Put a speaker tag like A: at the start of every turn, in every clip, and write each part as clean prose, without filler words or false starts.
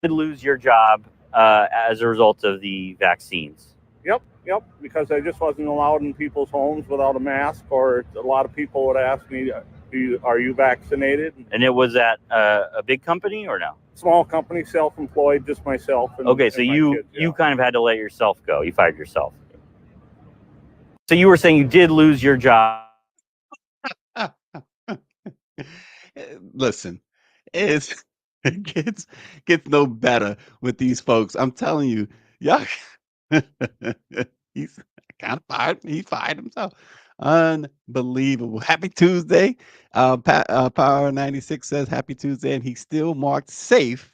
A: did lose your job as a result of the vaccines.
B: Yep, yep. Because I just wasn't allowed in people's homes without a mask, or a lot of people would ask me, "Are you vaccinated?"
A: And it was at a big company or no?
B: Small company, self-employed, just myself
A: Okay, so
B: and my
A: you
B: kids.
A: you
B: Yeah.
A: kind of had to let yourself go. You fired yourself. So you were saying you did lose your job.
C: Listen, it's it gets no better with these folks. I'm telling you, y'all. He's kind of fired. He fired himself. Unbelievable. Happy Tuesday. Power 96 says Happy Tuesday, and he's still marked safe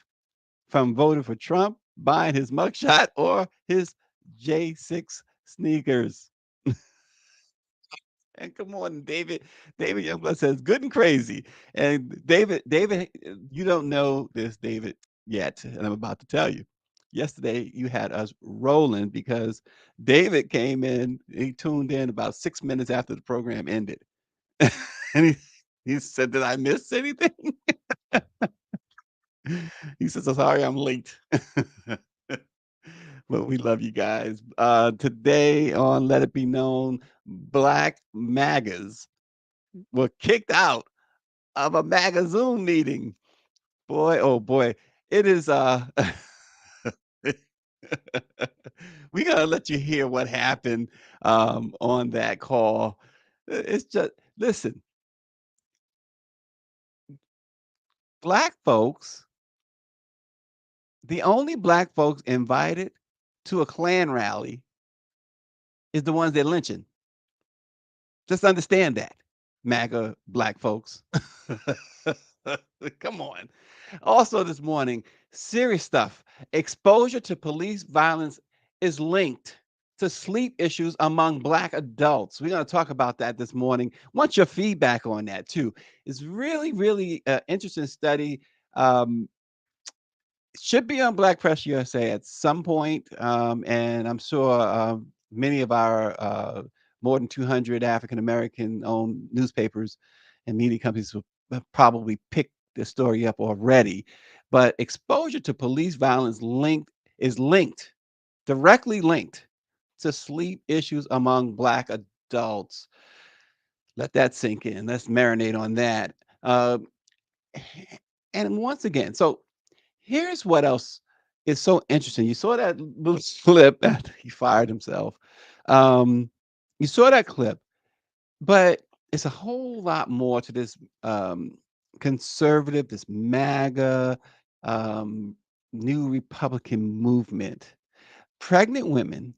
C: from voting for Trump, buying his mugshot, or his J6 sneakers. And come on, David. David Youngblood says, good and crazy. And David, you don't know this, David, yet. And I'm about to tell you. Yesterday, you had us rolling because David came in, he tuned in about 6 minutes after the program ended. And he said, did I miss anything? He says, I'm sorry, I'm late. But we love you guys. Today on Let It Be Known, Black MAGAs were kicked out of a MAGA Zoom meeting. Boy, oh boy, it is we gotta let you hear what happened on that call. It's just listen, black folks, the only black folks invited to a Klan rally is the ones they're lynching. Just understand that, MAGA black folks. Come on. Also, this morning, serious stuff. Exposure to police violence is linked to sleep issues among Black adults. We're going to talk about that this morning. Want your feedback on that, too. It's really, really interesting study. Um, should be on Black Press USA at some point, and I'm sure many of our more than 200 African American owned newspapers and media companies will have probably picked the story up already. But exposure to police violence linked, directly linked to sleep issues among Black adults. Let that sink in. Let's marinate on that. Uh, and once again, so here's what else is so interesting. You saw that little clip after he fired himself. Um, you saw that clip, but it's a whole lot more to this conservative, this MAGA, um, new Republican movement. Pregnant women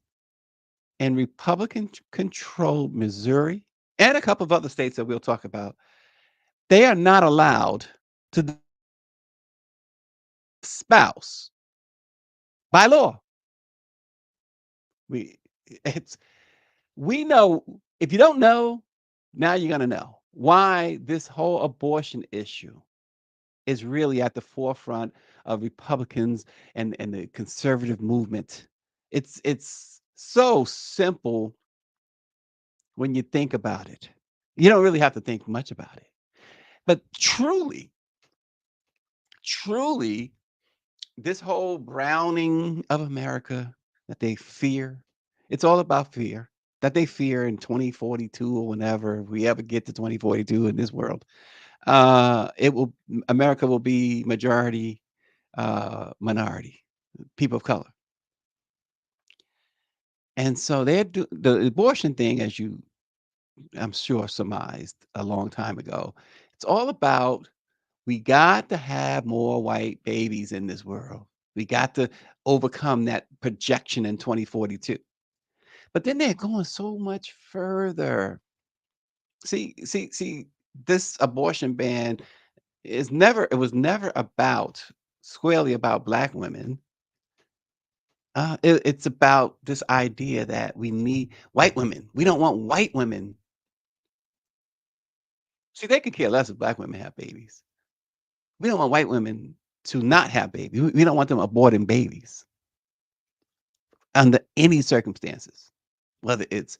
C: in Republican controlled Missouri and a couple of other states that we'll talk about, they are not allowed to spouse by law. We it's we know if you don't know, now you're gonna know why this whole abortion issue is really at the forefront of Republicans and the conservative movement. It's so simple when you think about it. You don't really have to think much about it. But truly, this whole browning of America that they fear, it's all about fear. That they fear in 2042 or whenever we ever get to 2042 in this world. It will America will be majority minority, people of color. And so the abortion thing, as you I'm sure surmised a long time ago, it's all about we got to have more white babies in this world. We got to overcome that projection in 2042. But then they're going so much further. See, this abortion ban it was never about squarely about black women. It's about this idea that we need white women. We don't want white women. See, they could care less if black women have babies. We don't want white women to not have babies. We don't want them aborting babies under any circumstances, whether it's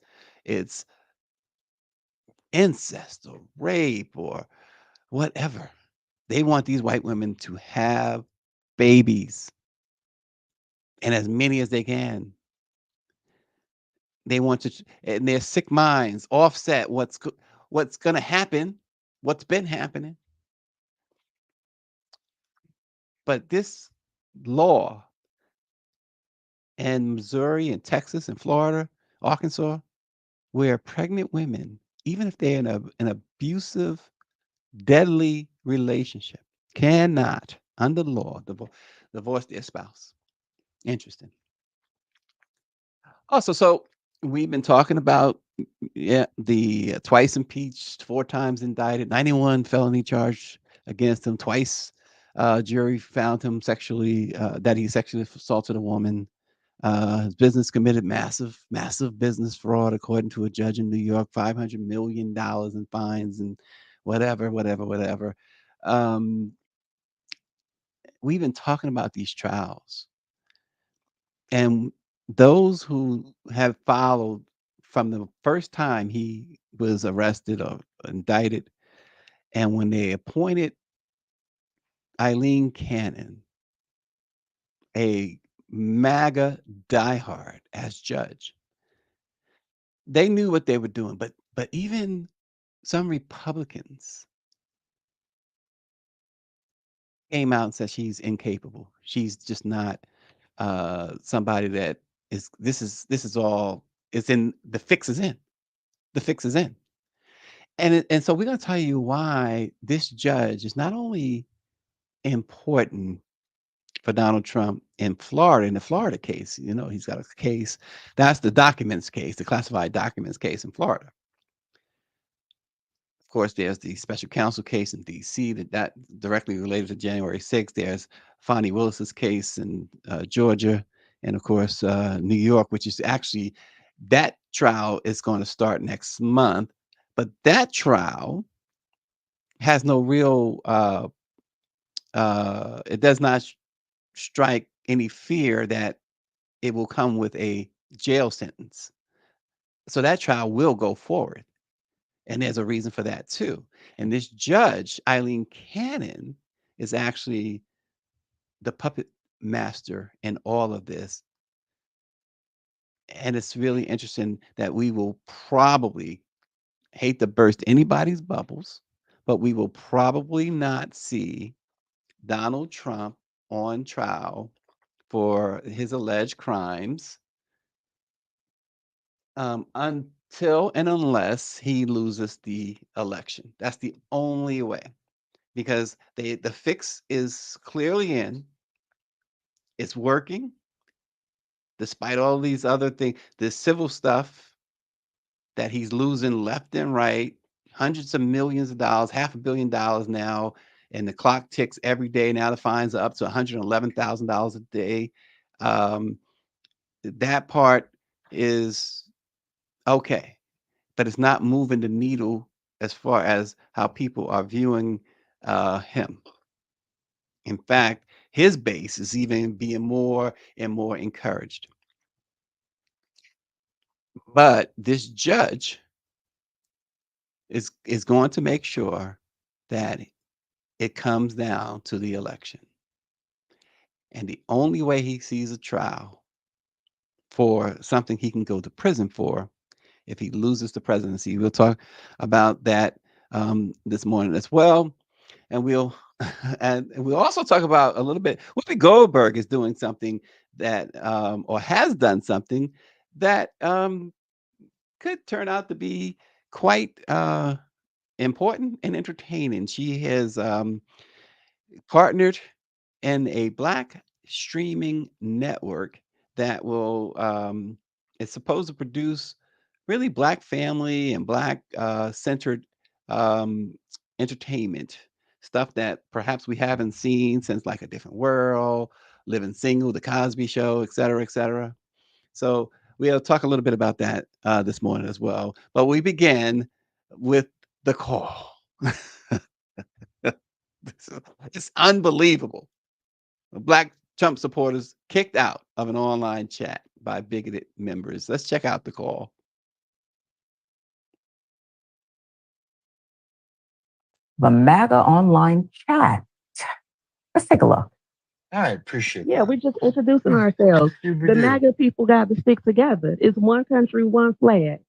C: incest or rape or whatever. They want these white women to have babies. and as many as they can. They want to, in their sick minds, offset what's going to happen, what's been happening. But this law in Missouri and Texas and Florida, Arkansas, where pregnant women, even if they're in an abusive, deadly relationship, cannot, under the law, divorce their spouse. Interesting. Also, so we've been talking about the twice impeached, 4 times indicted, 91 felony charge against him. Twice, jury found him that he sexually assaulted a woman. His business committed massive business fraud, according to a judge in New York. $500 million in fines and whatever. Um, we've been talking about these trials, and those who have followed from the first time he was arrested or indicted, and when they appointed Eileen Cannon, a MAGA diehard, as judge, they knew what they were doing. But even some Republicans came out and said she's incapable. She's just not somebody that is. This is all. It's in the fix is in. The fix is in. And so we're going to tell you why this judge is not only important for Donald Trump in Florida, in the Florida case. You know, he's got a case. That's the documents case, the classified documents case in Florida. Of course, there's the special counsel case in D.C. that directly related to January 6th. There's Fonnie Willis's case in Georgia, and of course, New York, which is actually, that trial is going to start next month. But that trial has no real, it does not strike any fear that it will come with a jail sentence. So that trial will go forward. And there's a reason for that too. And this judge, Eileen Cannon, is actually the puppet master in all of this. And it's really interesting that we will probably, hate to burst anybody's bubbles, but we will probably not see Donald Trump on trial for his alleged crimes until and unless he loses the election. That's the only way, because the fix is clearly in. It's working despite all these other things, the civil stuff that he's losing left and right, hundreds of millions of dollars, $500 million now, and the clock ticks every day. Now the fines are up to $111,000 a day. That part is okay, but it's not moving the needle as far as how people are viewing him. In fact, his base is even being more and more encouraged. But this judge is going to make sure that it comes down to the election. And the only way he sees a trial for something he can go to prison for, if he loses the presidency. We'll talk about that this morning as well. And we'll also talk about a little bit. Whoopi Goldberg is doing something that or has done something that could turn out to be quite important and entertaining. She has partnered in a Black streaming network that will is supposed to produce really Black family and Black centered entertainment stuff that perhaps we haven't seen since like A Different World, Living Single, The Cosby Show, et cetera, et cetera. So we'll talk a little bit about that this morning as well. But we begin with the call. It's unbelievable. Black Trump supporters kicked out of an online chat by bigoted members. Let's check out the call.
D: The MAGA online chat. Let's take a look. I appreciate
E: Yeah,
D: that.
E: we're just introducing ourselves. The
D: Scooby-Doo.
E: MAGA people got to stick together. It's one country, one flag.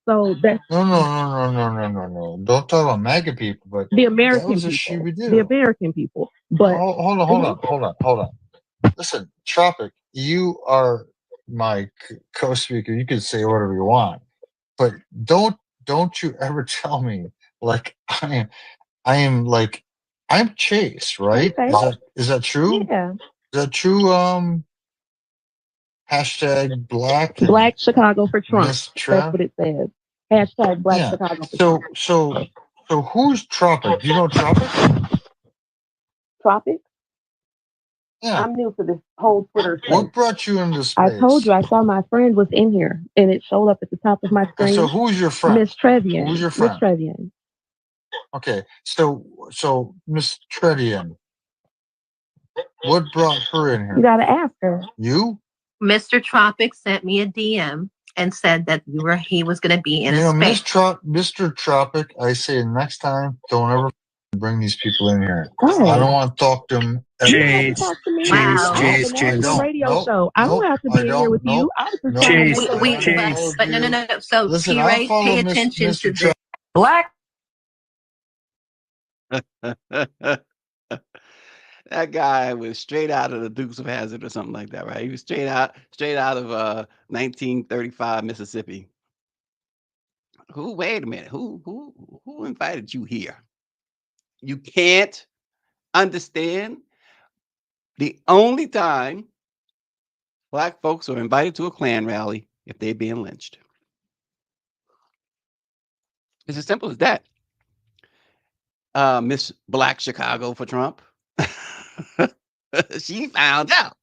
E: So that's
D: No. Don't talk about MAGA people, but
E: the
D: that
E: American
D: was a
E: people. The
D: Scooby-Doo.
E: American people. But
D: Hold on. Listen, Tropic, you are my co-speaker. You can say whatever you want, but don't you ever tell me like I am like I'm Chase, right?
E: okay,
D: Is that true?
E: yeah.
D: Is that true? Hashtag black and
E: Black Chicago for Trump.
D: Miss
E: That's
D: Trav.
E: what it says. Hashtag Black
D: Yeah.
E: Chicago for Trump.
D: So who's Tropic? Do you know Tropic?
E: Tropic.
D: Yeah.
E: I'm new to this whole Twitter space.
D: What brought you into
E: I told you
D: space?
E: I saw my friend was in here and it showed up at the top of my
D: Okay, so
E: screen.
D: who's your friend?
E: Miss Trevian.
D: Who's your
E: Miss
D: friend?
E: Trevian.
D: Okay, so Miss Tredian, what brought her in
E: You
D: here?
E: gotta ask her.
D: You?
F: Mr. Tropic sent me a DM and said that he was going to be in
D: You
F: a
D: know,
F: space.
D: Mr. Tropic, I say next time, don't ever bring these people in here.
E: Oh.
D: I don't want to talk to them ever.
E: You don't have to talk to me.
F: Wow.
E: I have a
D: I
E: national
D: don't.
E: radio
D: Nope.
E: show. I don't have to be in here with you. I was just trying to make a random.
F: But no. So
D: Listen,
F: T.
D: I'll
F: Ray,
D: follow
F: pay attention
D: Mr.
F: to
D: Tropic.
F: Black.
C: That guy was straight out of the Dukes of Hazzard or something like that, right? He was straight out of 1935 Mississippi. Wait a minute. Who invited you here? You can't understand the only time black folks are invited to a Klan rally if they're being lynched. It's as simple as that. Miss Black Chicago for Trump. She found out.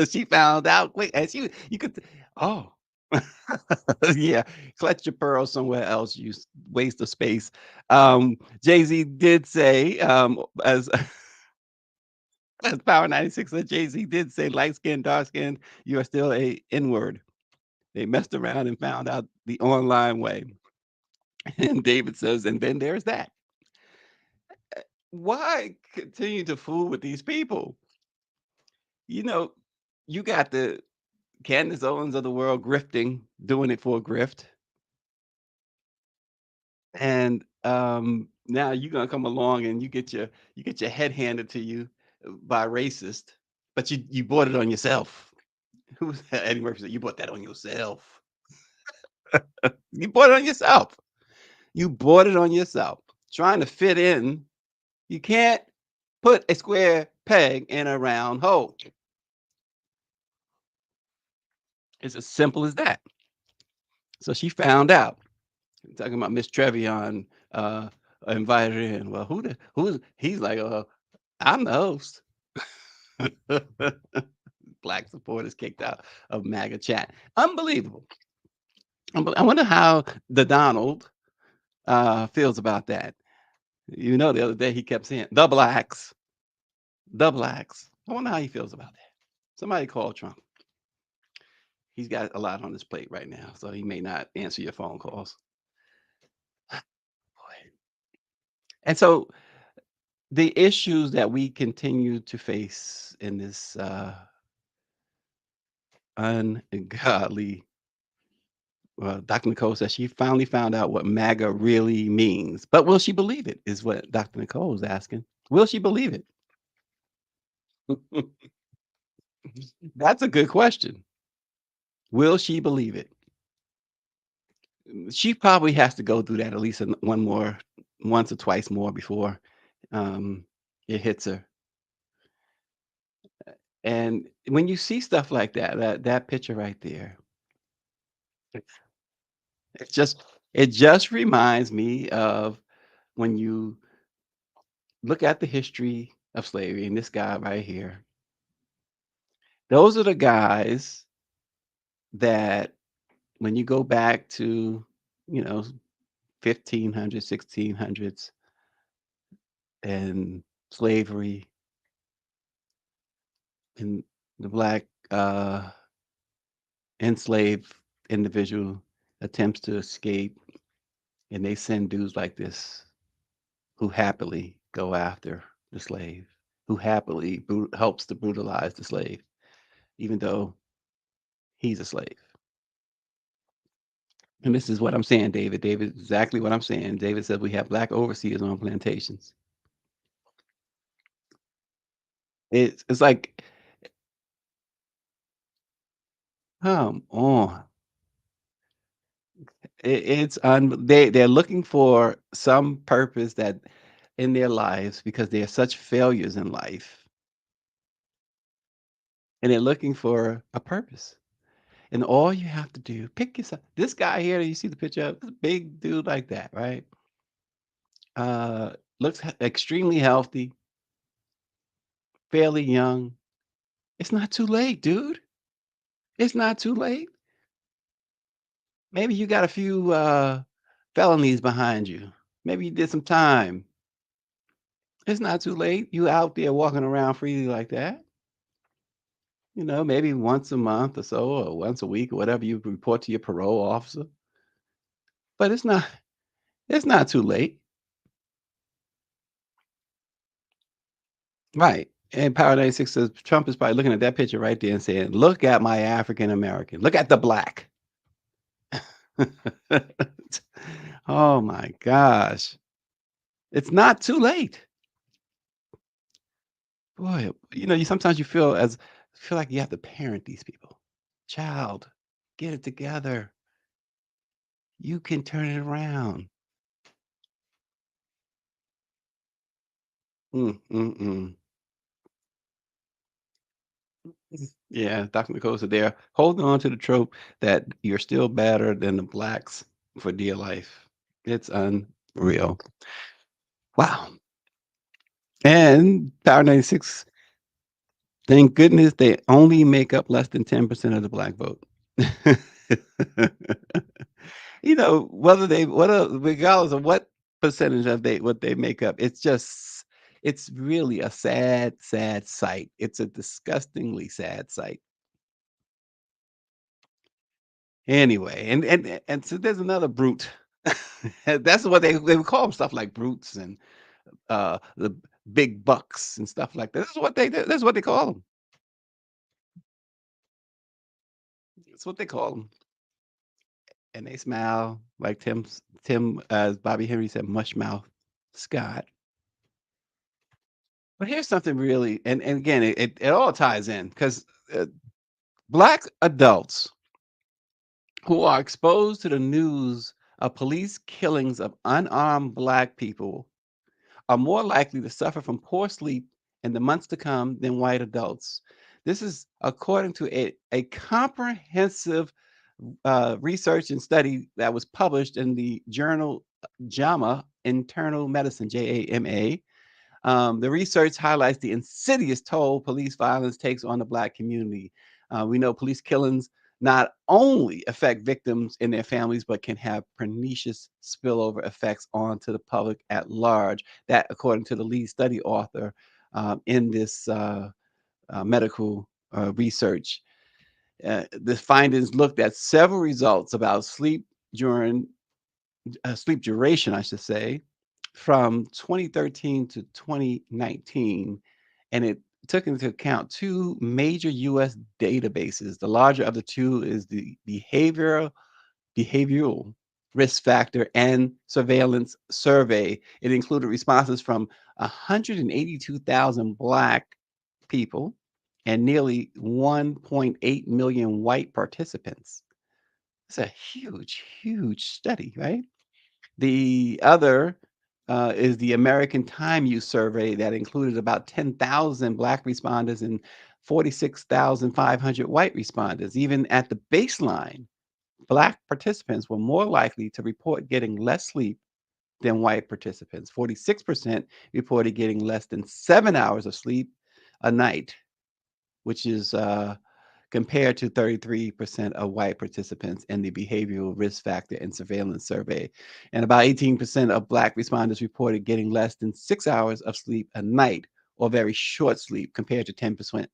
C: She found out quick. And you could, oh, yeah, clutch your pearls somewhere else. You waste of space. Jay-Z did say, as as Power 96 said, Jay-Z did say, light skin, dark skin, you are still a N-word. They messed around and found out the online way. And David says, and then there's that. Why continue to fool with these people? You know, you got the Candace Owens of the world grifting, doing it for a grift. And now you're gonna come along and you get your head handed to you by a racist, but you bought it on yourself. Who's that? Eddie Murphy said, you bought that on yourself. You bought it on yourself. You bought it on yourself. Trying to fit in, you can't put a square peg in a round hole. It's as simple as that. So she found out. Talking about Miss Trevion invited her in. Well, who's he's like, I'm the host. Black supporters kicked out of MAGA chat. Unbelievable. I wonder how the Donald feels about that. You know, the other day he kept saying the blacks. I wonder how he feels about that. Somebody call Trump. He's got a lot on his plate right now, so he may not answer your phone calls. And so the issues that we continue to face in this ungodly, Dr. Nicole says she finally found out what MAGA really means. But will she believe it, is what Dr. Nicole is asking. Will she believe it? That's a good question. Will she believe it? She probably has to go through that at least once or twice more before it hits her. And when you see stuff like that picture right there, it just reminds me of when you look at the history of slavery, and this guy right here. Those are the guys that when you go back to, 1500s, 1600s and slavery and the black enslaved individual attempts to escape, and they send dudes like this who happily go after the slave. who happily helps to brutalize the slave, even though he's a slave. And this is what I'm saying, David. David, exactly what I'm saying. David said we have black overseers on plantations. It's like, come on. They're looking for some purpose that in their lives because they are such failures in life, and they're looking for a purpose. And all you have to do, pick yourself. This guy here, you see the picture of this big dude like that, right? Looks extremely healthy, fairly young. It's not too late, dude. It's not too late. Maybe you got a few felonies behind you. Maybe you did some time. It's not too late. You out there walking around freely like that. You know, maybe once a month or so, or once a week, or whatever you report to your parole officer. But it's not too late. Right. And Power 96 says Trump is probably looking at that picture right there and saying, look at my African American. Look at the black. Oh my gosh. It's not too late. Boy, you sometimes you feel like you have to parent these people. Child, get it together. You can turn it around. Mm, mm, mm. Yeah, Dr. Nicosa there, holding on to the trope that you're still better than the blacks for dear life. It's unreal. Wow. And Power 96, thank goodness they only make up less than 10% of the black vote. Regardless of what percentage of what they make up, it's really a sad, sad sight. It's a disgustingly sad sight. Anyway, and so there's another brute. That's what they would call them, stuff like brutes and the big bucks and stuff like that. This is what they do. That's what they call them. That's what they call them. And they smile like Tim, as Bobby Henry said, mushmouth Scott. But here's something really, and again, it all ties in because black adults who are exposed to the news of police killings of unarmed black people are more likely to suffer from poor sleep in the months to come than white adults. This is according to a comprehensive research and study that was published in the journal JAMA, Internal Medicine, JAMA. The research highlights the insidious toll police violence takes on the Black community. We know police killings not only affect victims and their families, but can have pernicious spillover effects onto the public at large. That, according to the lead study author in this medical research. The findings looked at several results about sleep duration, I should say, from 2013 to 2019, and it took into account two major U.S. databases. The larger of the two is the behavioral risk factor and surveillance survey. It included responses from 182,000 Black people and nearly 1.8 million white participants. It's a huge, huge study, right? The other is the American Time Use Survey that included about 10,000 Black responders and 46,500 white responders. Even at the baseline, Black participants were more likely to report getting less sleep than white participants. 46% reported getting less than 7 hours of sleep a night, which is compared to 33% of white participants in the behavioral risk factor and surveillance survey. And about 18% of Black responders reported getting less than 6 hours of sleep a night or very short sleep compared to 10%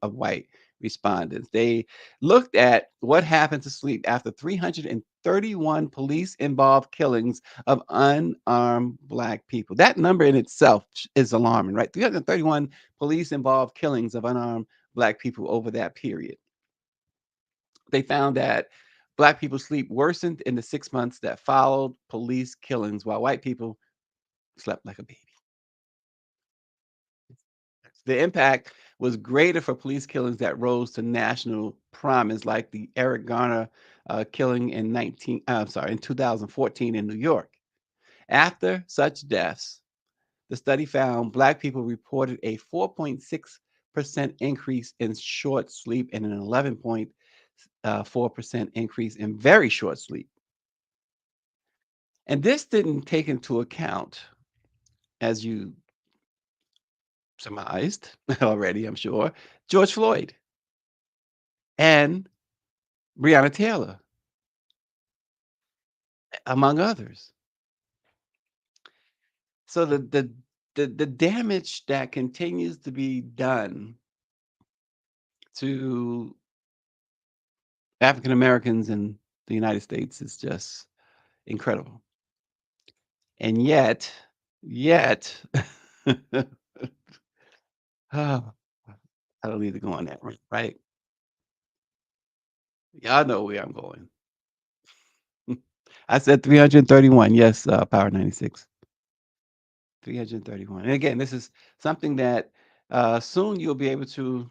C: of white respondents. They looked at what happened to sleep after 331 police-involved killings of unarmed Black people. That number in itself is alarming, right? 331 police-involved killings of unarmed Black people over that period. They found that Black people's sleep worsened in the 6 months that followed police killings, while white people slept like a baby. The impact was greater for police killings that rose to national prominence, like the Eric Garner killing in 2014 in New York. After such deaths, the study found Black people reported a 4.6% increase in short sleep and an 11.4% increase in very short sleep. And this didn't take into account, as you surmised already, I'm sure, George Floyd and Breonna Taylor, among others. So the damage that continues to be done to African Americans in the United States is just incredible. And yet, oh, I don't need to go on that one, right? Y'all know where I'm going. I said 331. Yes, Power 96. 331. And again, this is something that soon you'll be able to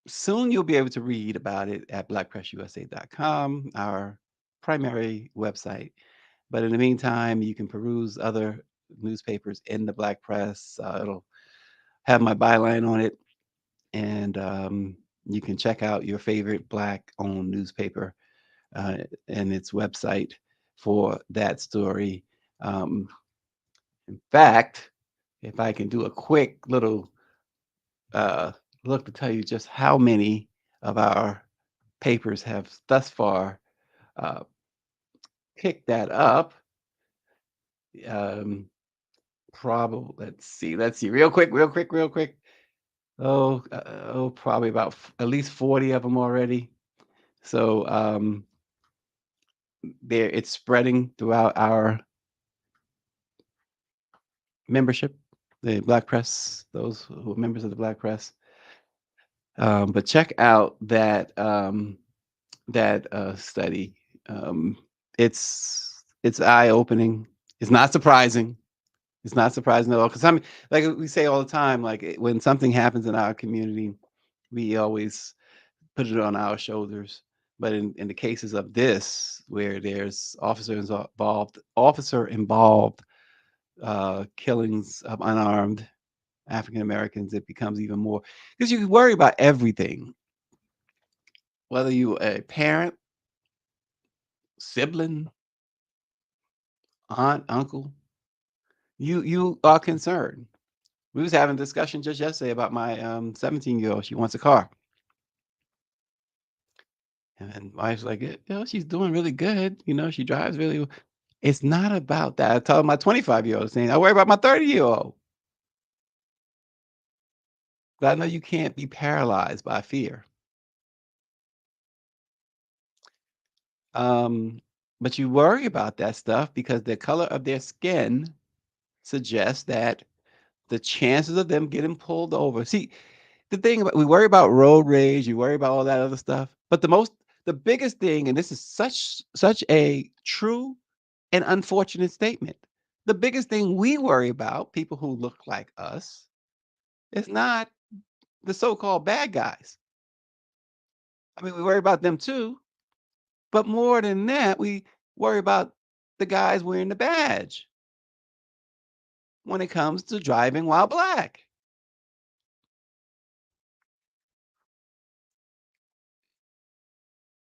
C: read about it at blackpressusa.com, our primary website. But in the meantime, you can peruse other newspapers in the Black press. It'll have my byline on it, and you can check out your favorite Black-owned newspaper and its website for that story. In fact, if I can do a quick little look to tell you just how many of our papers have thus far picked that up. Probably, let's see, real quick. Probably about at least 40 of them already. So it's spreading throughout our membership, the Black press, those who are members of the Black press. But check out that study. It's eye-opening. It's not surprising. It's not surprising at all, because like we say all the time, like when something happens in our community, we always put it on our shoulders. But in the cases of this, where there's officer involved killings of unarmed African Americans, it becomes even more, because you worry about everything, whether you a parent, sibling, aunt, uncle, you are concerned. We was having a discussion just yesterday about my 17-year-old. She wants a car, and wife's like, she's doing really good. She drives really well. It's not about that. I told my 25-year-old saying, I worry about my 30-year-old. But I know you can't be paralyzed by fear. But you worry about that stuff because the color of their skin suggests that the chances of them getting pulled over. See, the thing about, we worry about road rage, you worry about all that other stuff, but the biggest thing, and this is such a true and unfortunate statement, the biggest thing we worry about, people who look like us, is not the so-called bad guys. I mean, we worry about them too, but more than that, we worry about the guys wearing the badge when it comes to driving while Black.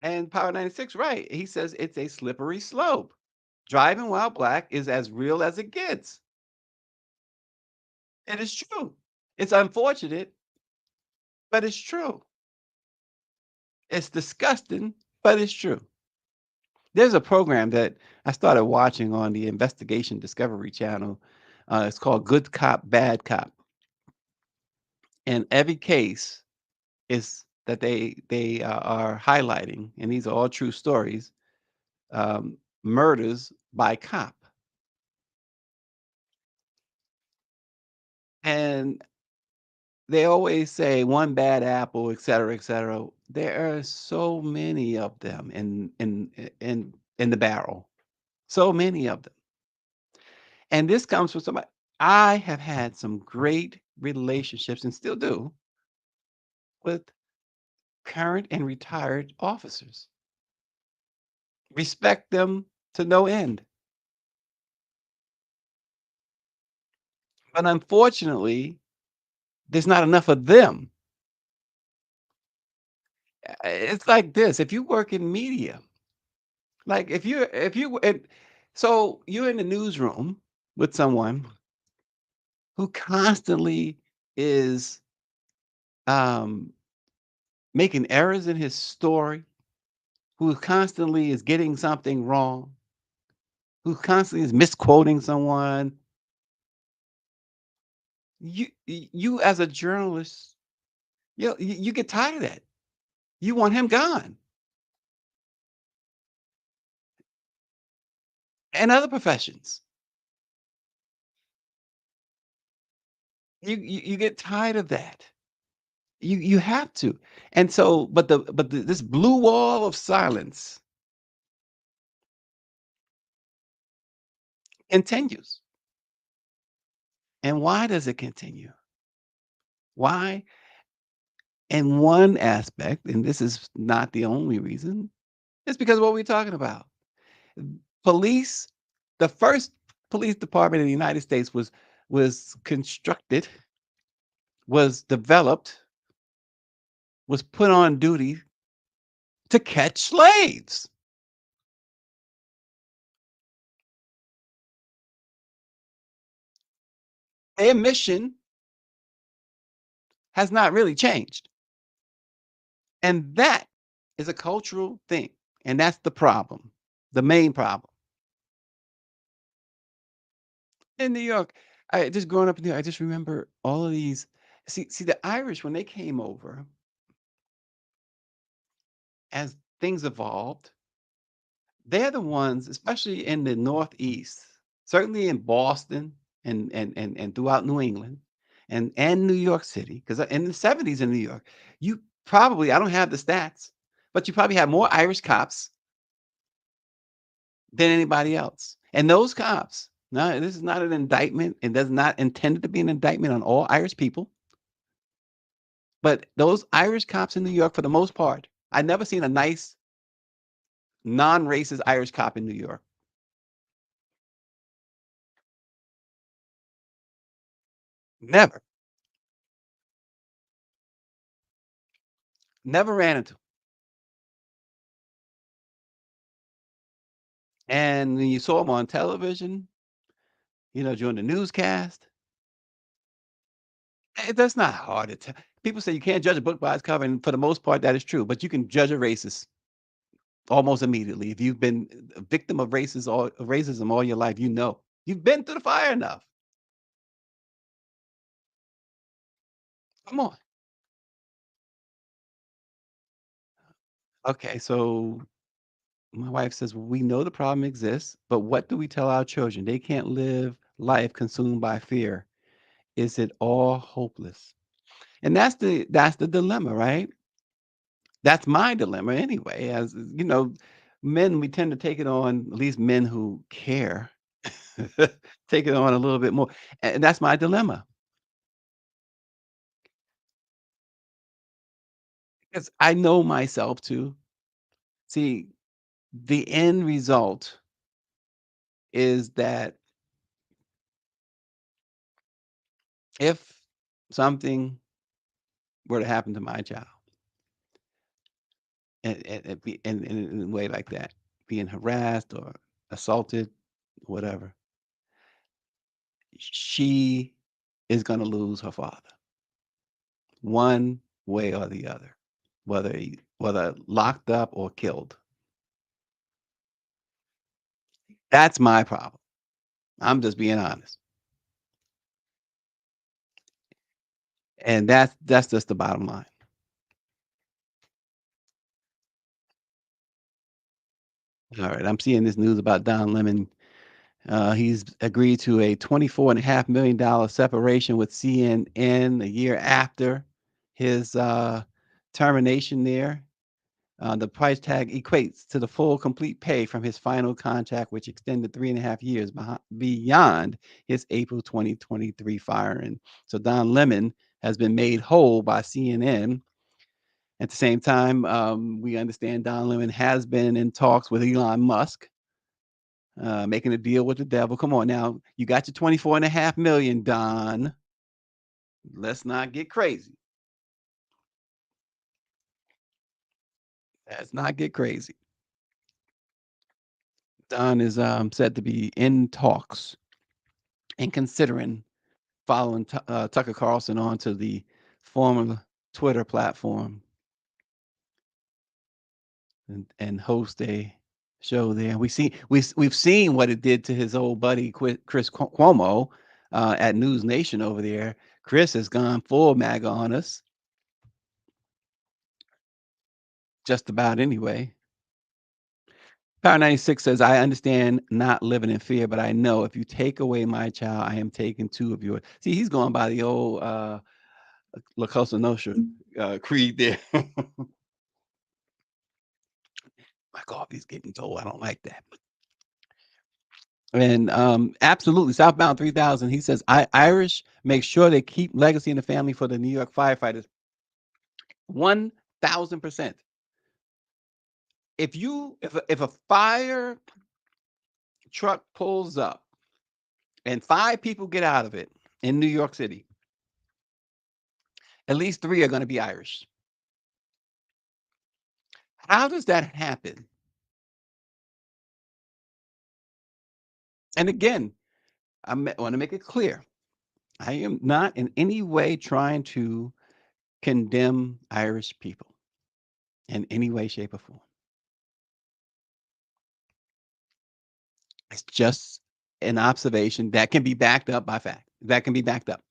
C: And Power 96, right? He says it's a slippery slope. Driving while Black is as real as it gets. It is true. It's unfortunate, but it's true. It's disgusting, but it's true. There's a program that I started watching on the Investigation Discovery Channel. It's called Good Cop, Bad Cop. And every case is that they are highlighting, and these are all true stories, murders by cop. And they always say one bad apple, et cetera, et cetera. There are so many of them in the barrel. So many of them. And this comes from somebody. I have had some great relationships and still do with current and retired officers. Respect them to no end. But unfortunately, there's not enough of them. It's like this. If you work in media, like so you're in the newsroom with someone who constantly is um, making errors in his story, who constantly is getting something wrong, who constantly is misquoting someone. You as a journalist, you get tired of that. You want him gone. And other professions. You get tired of that. You have to. And so, this blue wall of silence continues. And why does it continue? Why? In one aspect, and this is not the only reason, it's because of what we're talking about. Police, the first police department in the United States was constructed, was developed, was put on duty to catch slaves. Their mission has not really changed. And that is a cultural thing. And that's the problem, the main problem. In New York, I just growing up in New York, I just remember all of these. See, the Irish, when they came over, as things evolved, they're the ones, especially in the Northeast, certainly in Boston and throughout New England and New York City, because in the 70s in New York, you probably, I don't have the stats, but you probably have more Irish cops than anybody else. And those cops, now this is not an indictment, it does not intended to be an indictment on all Irish people, but those Irish cops in New York, for the most part, I never seen a nice non-racist Irish cop in New York. Never. Never ran into 'em. And when you saw them on television, during the newscast, that's not hard to tell. People say you can't judge a book by its cover, and for the most part, that is true. But you can judge a racist almost immediately. If you've been a victim of racism all your life, you've been through the fire enough. Come on. Okay, so my wife says, well, we know the problem exists, but what do we tell our children? They can't live life consumed by fear. Is it all hopeless? And that's the dilemma, right? That's my dilemma anyway. As men, we tend to take it on, at least men who care, take it on a little bit more. And that's my dilemma. Because I know myself too. See, the end result is that if something were to happen to my child and be in a way like that, being harassed or assaulted, whatever, she is going to lose her father one way or the other, whether locked up or killed. That's my problem. I'm just being honest. And that's just the bottom line. All right, I'm seeing this news about Don Lemon. He's agreed to a $24.5 million separation with CNN a year after his termination there. The price tag equates to the full complete pay from his final contract, which extended 3.5 years beyond his April 2023 firing. So Don Lemon has been made whole by CNN. At the same time, we understand Don Lemon has been in talks with Elon Musk, making a deal with the devil. Come on now, you got your 24.5 million, Don. Let's not get crazy. Let's not get crazy. Don is said to be in talks and considering following Tucker Carlson onto the former Twitter platform and host a show there. We've seen what it did to his old buddy Chris Cuomo at News Nation over there. Chris has gone full MAGA on us, just about anyway. Power 96 says, I understand not living in fear, but I know if you take away my child, I am taking two of yours. See, he's going by the old La Cosa Nostra creed there. My coffee's getting cold. I don't like that. And absolutely, Southbound 3000, he says, Irish make sure they keep legacy in the family for the New York firefighters. 1,000%. If a fire truck pulls up and 5 people get out of it in New York City, at least 3 are going to be Irish. How does that happen? And again, I want to make it clear. I am not in any way trying to condemn Irish people in any way, shape, or form. It's just an observation that can be backed up by fact. That can be backed up.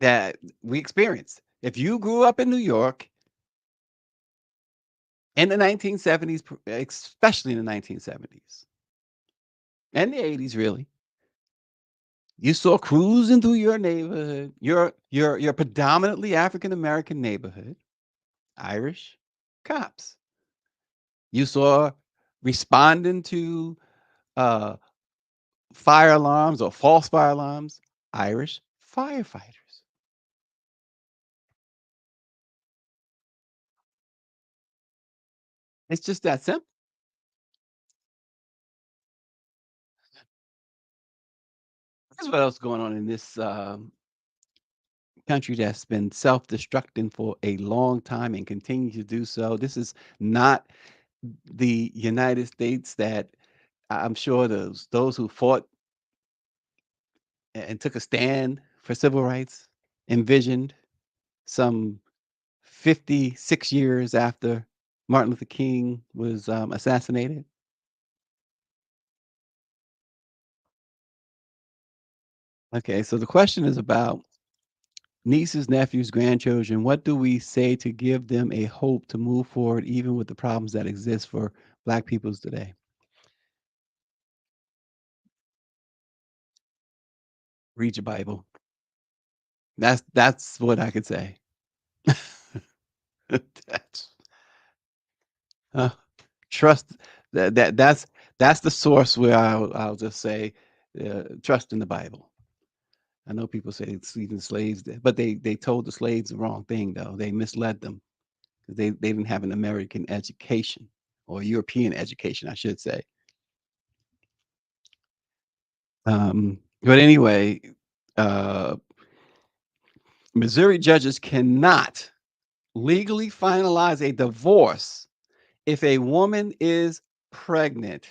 C: That we experienced. If you grew up in New York in the 1970s, especially in the 1970s and the 80s, really, you saw cruising through your neighborhood, your predominantly African American neighborhood, Irish cops. You saw responding to fire alarms or false fire alarms, Irish firefighters. It's just that simple. That's what else is going on in this country that's been self-destructing for a long time and continues to do so. This is not the United States that I'm sure those who fought and took a stand for civil rights envisioned some 56 years after Martin Luther King was assassinated. Okay, so the question is about nieces, nephews, grandchildren. What do we say to give them a hope to move forward, even with the problems that exist for Black peoples today? Read your Bible. That's what I could say. That's, uh, trust that's the source where I'll just say trust in the Bible. I know people say it's even slaves, but they told the slaves the wrong thing though. They misled them because they didn't have an American education or European education, I should say. But anyway, Missouri judges cannot legally finalize a divorce if a woman is pregnant.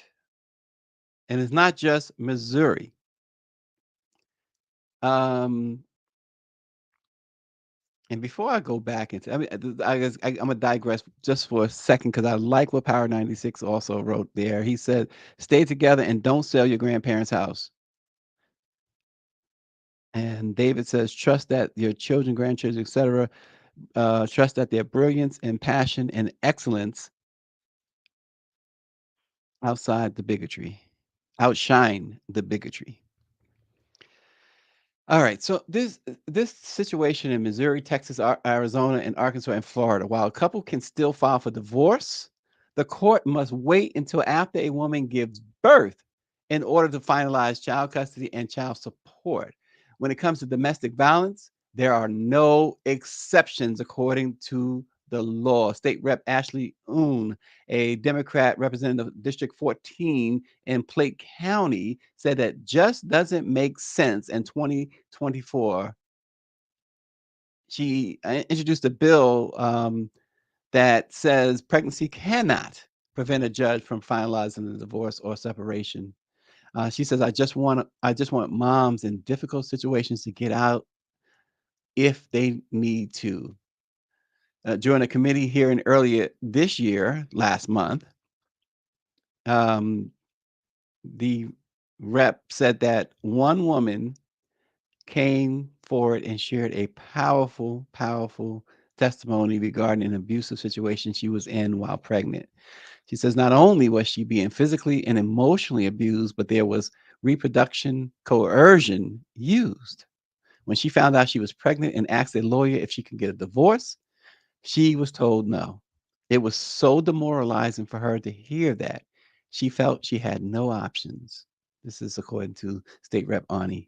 C: And it's not just Missouri. And before I go back into, I'm gonna digress just for a second because I like what Power 96 also wrote there. He said, "Stay together and don't sell your grandparents' house." And David says, "Trust that your children, grandchildren, etc., trust that their brilliance and passion and excellence outside the bigotry, outshine the bigotry. All right, so this situation in Missouri, Texas, Arizona, and Arkansas and Florida, while a couple can still file for divorce, the court must wait until after a woman gives birth in order to finalize child custody and child support. When it comes to domestic violence, there are no exceptions according to the law. State Rep Ashley Oon, a Democrat representative of District 14 in Plate County, said that just doesn't make sense. In 2024, she introduced a bill that says pregnancy cannot prevent a judge from finalizing the divorce or separation. She says, I just want moms in difficult situations to get out if they need to." During a committee hearing earlier this year, last month, um, the rep said that one woman came forward and shared a powerful, powerful testimony regarding an abusive situation she was in while pregnant. She says not only was she being physically and emotionally abused, but there was reproduction coercion used. When she found out she was pregnant and asked a lawyer if she could get a divorce, she was told no. It was so demoralizing for her to hear that. She felt she had no options. This is according to State Rep Ani.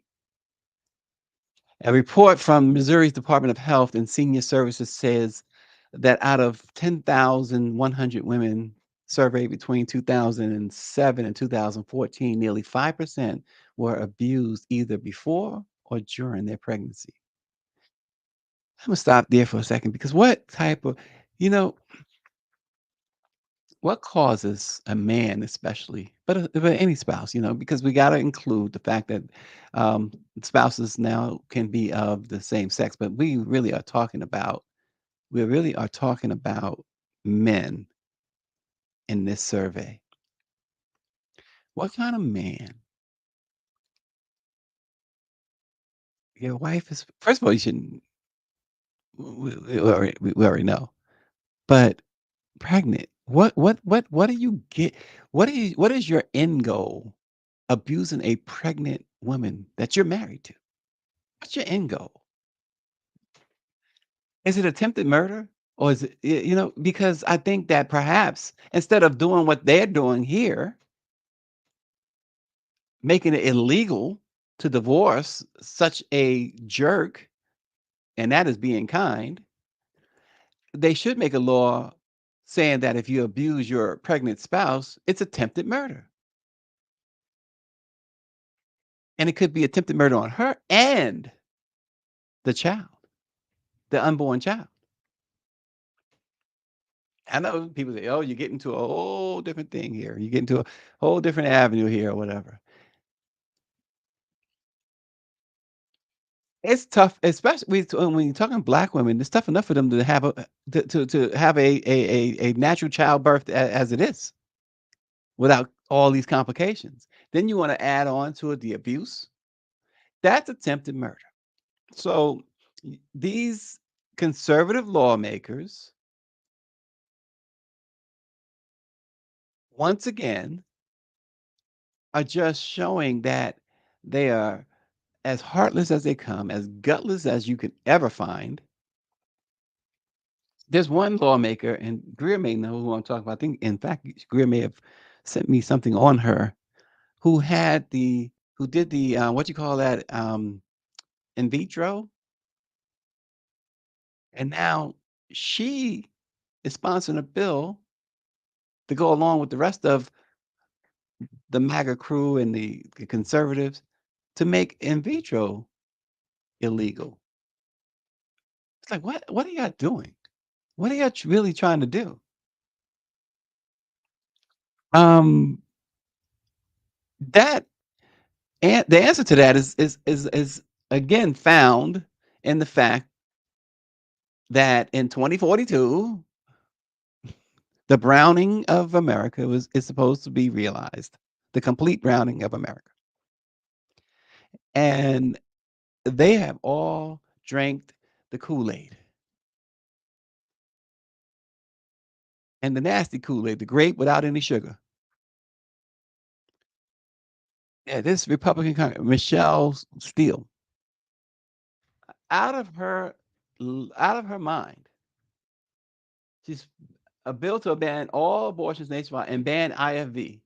C: A report from Missouri's Department of Health and Senior Services says that out of 10,100 women surveyed between 2007 and 2014, nearly 5% were abused either before or during their pregnancy. I'm gonna stop there for a second because what type of, you know, what causes a man especially, but any spouse, because we got to include the fact that spouses now can be of the same sex, but we really are talking about men in this survey. What kind of man? Your wife is, first of all, you shouldn't, we already know, but pregnant. What do you get? What is your end goal abusing a pregnant woman that you're married to? What's your end goal? Is it attempted murder? Or is it, because I think that perhaps instead of doing what they're doing here, making it illegal to divorce such a jerk, and that is being kind, they should make a law saying that if you abuse your pregnant spouse, it's attempted murder. And it could be attempted murder on her and the child, the unborn child. I know people say, "Oh, you get into a whole different thing here. You get into a whole different avenue here or whatever." It's tough, especially when you're talking black women, it's tough enough for them to have to have a natural childbirth as it is without all these complications. Then you want to add on to it the abuse. That's attempted murder. So these conservative lawmakers, once again, are just showing that they are as heartless as they come, as gutless as you could ever find. There's one lawmaker, and Greer may know who I'm talking about. I think, in fact, Greer may have sent me something on her, who did the what you call that, in vitro, and now she is sponsoring a bill to go along with the rest of the MAGA crew and the conservatives to make in vitro illegal. It's like, what are y'all doing? What are y'all really trying to do? Um, that and the answer to that is again found in the fact that in 2042, the browning of America is supposed to be realized, the complete browning of America, and they have all drank the Kool-Aid, and the nasty Kool-Aid, the grape without any sugar. Yeah, this Republican Michelle Steele, out of her mind, she's a bill to ban all abortions nationwide and ban IVF,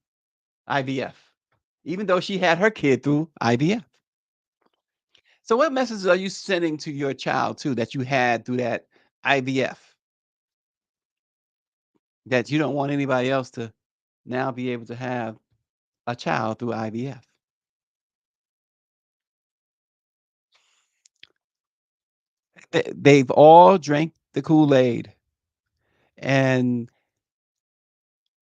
C: even though she had her kid through IVF. So what messages are you sending to your child too that you had through that IVF? That you don't want anybody else to now be able to have a child through IVF. They've all drank the Kool-Aid, and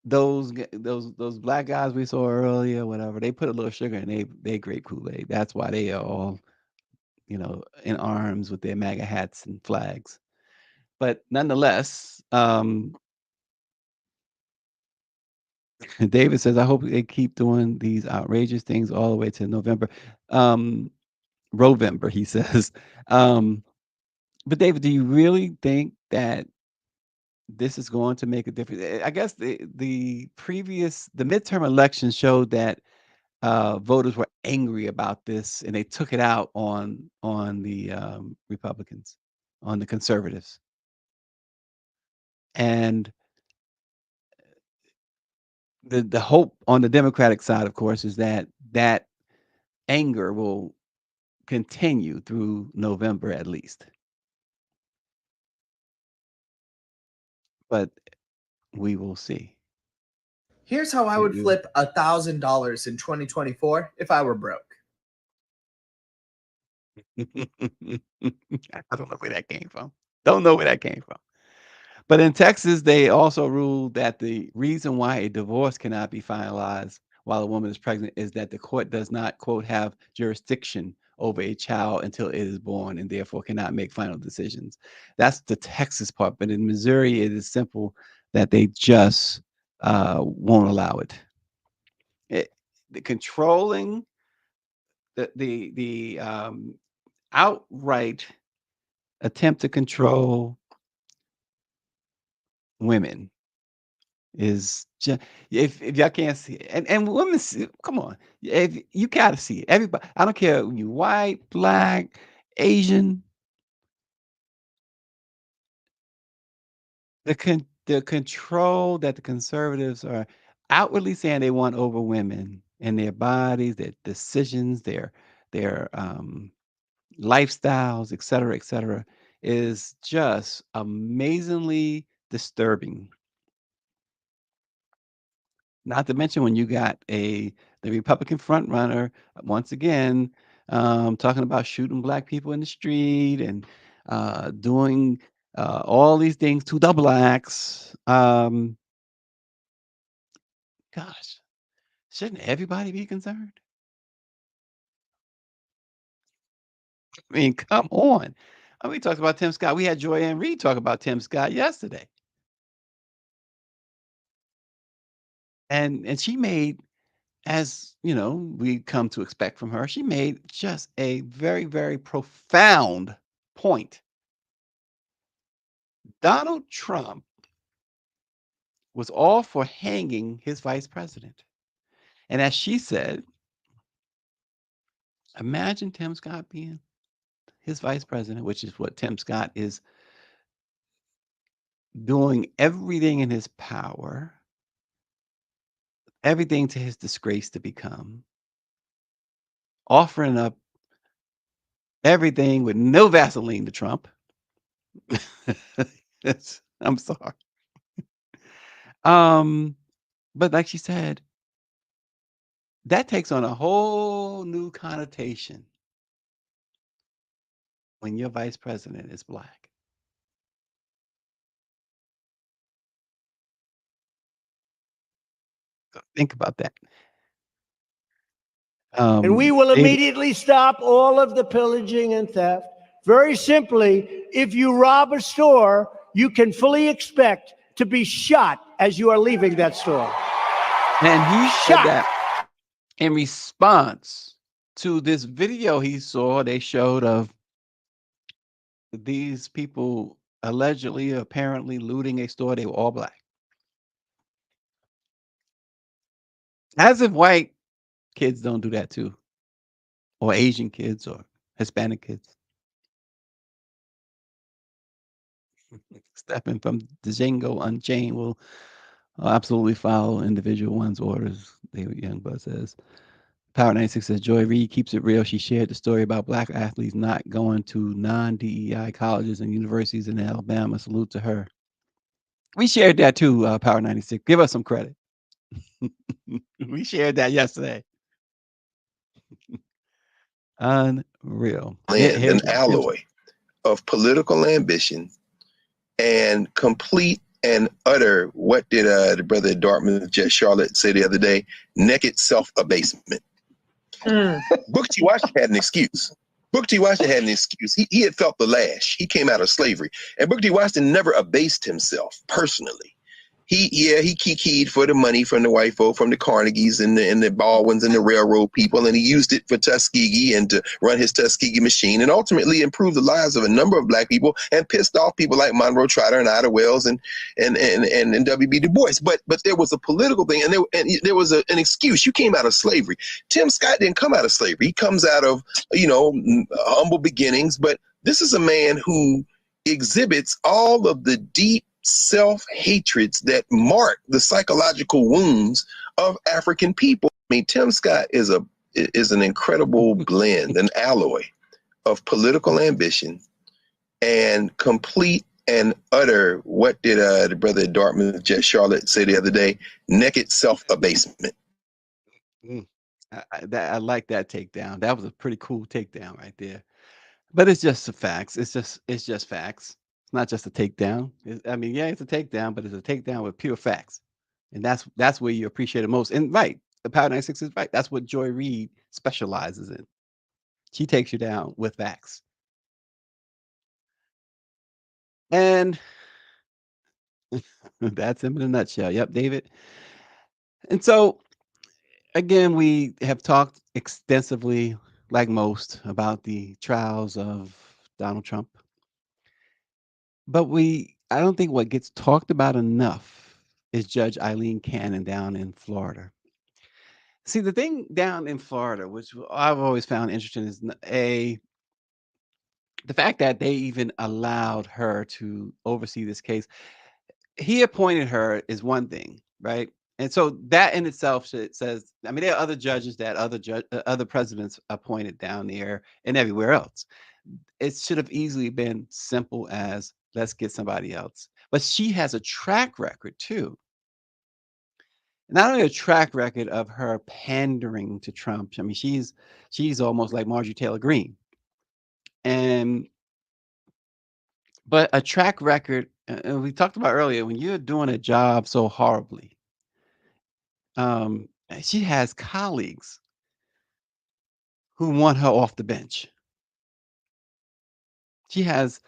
C: those black guys we saw earlier, whatever, they put a little sugar in they grape Kool-Aid. That's why they are all, in arms with their MAGA hats and flags. But nonetheless, David says, I hope they keep doing these outrageous things all the way to November. Rovember, he says. But David, do you really think that this is going to make a difference? I guess the midterm elections showed that voters were angry about this, and they took it out on the Republicans, on the conservatives, and the hope on the Democratic side, of course, is that anger will continue through November at least. But we will see.
G: Here's how I would flip $1,000 in 2024 if I were broke.
C: I don't know where that came from. Don't know where that came from. But in Texas, they also ruled that the reason why a divorce cannot be finalized while a woman is pregnant is that the court does not, quote, have jurisdiction over a child until it is born and therefore cannot make final decisions. That's the Texas part. But in Missouri, it is simple that they just won't allow it. The controlling the outright attempt to control women is just, if y'all can't see it, and women come on, if you gotta see it, everybody, I don't care you white, black, Asian, the control that the conservatives are outwardly saying they want over women and their bodies, their decisions, their lifestyles, et cetera, is just amazingly disturbing. Not to mention when you got the Republican front runner once again talking about shooting black people in the street and doing all these things to the blacks. Gosh, shouldn't everybody be concerned? I mean, come on. We talked about Tim Scott. We had Joy-Ann Reid talk about Tim Scott yesterday. And she made, as we come to expect from her, she made just a very, very profound point. Donald Trump was all for hanging his vice president. And as she said, imagine Tim Scott being his vice president, which is what Tim Scott is doing, everything in his power, everything to his disgrace to become, offering up everything with no Vaseline to Trump. I'm sorry. But like she said, that takes on a whole new connotation when your vice president is black. So think about that.
H: And we will
C: David,
H: immediately stop all of the pillaging and theft. Very simply, if you rob a store, you can fully expect to be shot as you are leaving that store.
C: and he said that in response to this video he saw, they showed of these people allegedly, apparently looting a store. They were all black. As if white kids don't do that too, or Asian kids or Hispanic kids. Stepping from Django Unchained will absolutely follow individual one's orders, David Youngblood says. Power 96 says Joy Reid keeps it real. She shared the story about black athletes not going to non-DEI colleges and universities in Alabama. Salute to her. We shared that too, Power 96. Give us some credit. We shared that yesterday. Unreal.
I: Land, an alloy of political ambition and complete and utter, what did the brother at Dartmouth, Jet Charlotte, say the other day? Naked self-abasement. Booker T. Washington had an excuse. Booker T. Washington had an excuse. He had felt the lash. He came out of slavery. And Booker T. Washington never abased himself personally. He kikied for the money from the white folk, from the Carnegies and the Baldwins and the railroad people, and he used it for Tuskegee and to run his Tuskegee machine, and ultimately improved the lives of a number of black people and pissed off people like Monroe Trotter and Ida Wells and W.B. Du Bois. But there was a political thing, and there was an excuse. You came out of slavery. Tim Scott didn't come out of slavery. He comes out of humble beginnings, but this is a man who exhibits all of the deep self-hatreds that mark the psychological wounds of African people. I mean, Tim Scott is an incredible blend, an alloy of political ambition and complete and utter, what did the brother at Dartmouth, Jet Charlotte, say the other day? Naked self-abasement.
C: I like that takedown. That was a pretty cool takedown right there. But it's just the facts. It's just facts. It's not just a takedown. It's a takedown, but it's a takedown with pure facts. And that's where you appreciate it most. And right, the Power 96 is right. That's what Joy Reid specializes in. She takes you down with facts. And that's him in a nutshell. Yep, David. And so, again, we have talked extensively, like most, about the trials of Donald Trump. But I don't think what gets talked about enough is Judge Eileen Cannon down in Florida. See, the thing down in Florida, which I've always found interesting, is the fact that they even allowed her to oversee this case. He appointed her is one thing, right? And so that in itself says, there are other judges that other presidents appointed down there and everywhere else. It should have easily been simple as, let's get somebody else. But she has a track record too. Not only a track record of her pandering to Trump. She's almost like Marjorie Taylor Greene. But a track record, and we talked about earlier, when you're doing a job so horribly, she has colleagues who want her off the bench. She has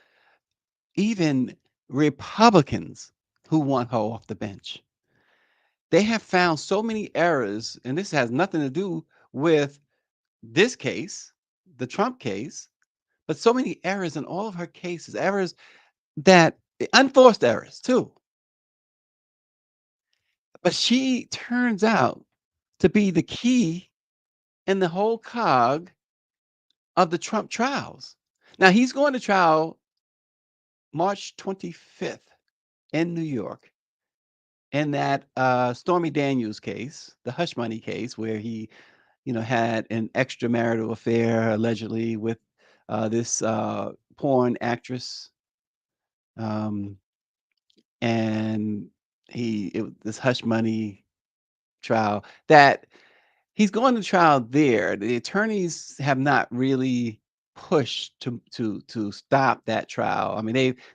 C: even Republicans who want her off the bench. They have found so many errors, and this has nothing to do with this case, the Trump case, but so many errors in all of her cases, errors that unforced errors too. But she turns out to be the key in the whole cog of the Trump trials. Now, he's going to trial March 25th in New York in that Stormy Daniels case, the hush money case, where he, had an extramarital affair allegedly with this porn actress. And this hush money trial that he's going to trial there. The attorneys have not really pushed to stop that trial.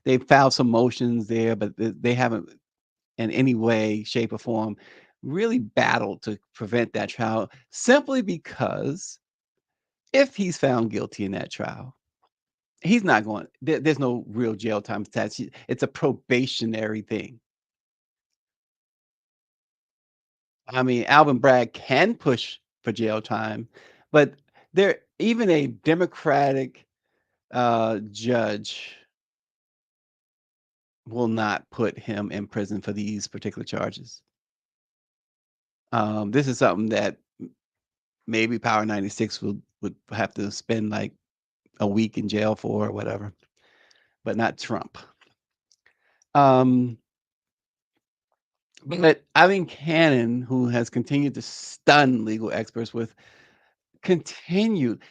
C: They've filed some motions there, but they haven't in any way, shape, or form really battled to prevent that trial, simply because if he's found guilty in that trial, he's not going. There's no real jail time attached. It's a probationary thing. Alvin Bragg can push for jail time, but even a Democratic judge will not put him in prison for these particular charges. This is something that maybe Power 96 would have to spend like a week in jail for or whatever, but not Trump. But Eileen Cannon, who has continued to stun legal experts with continued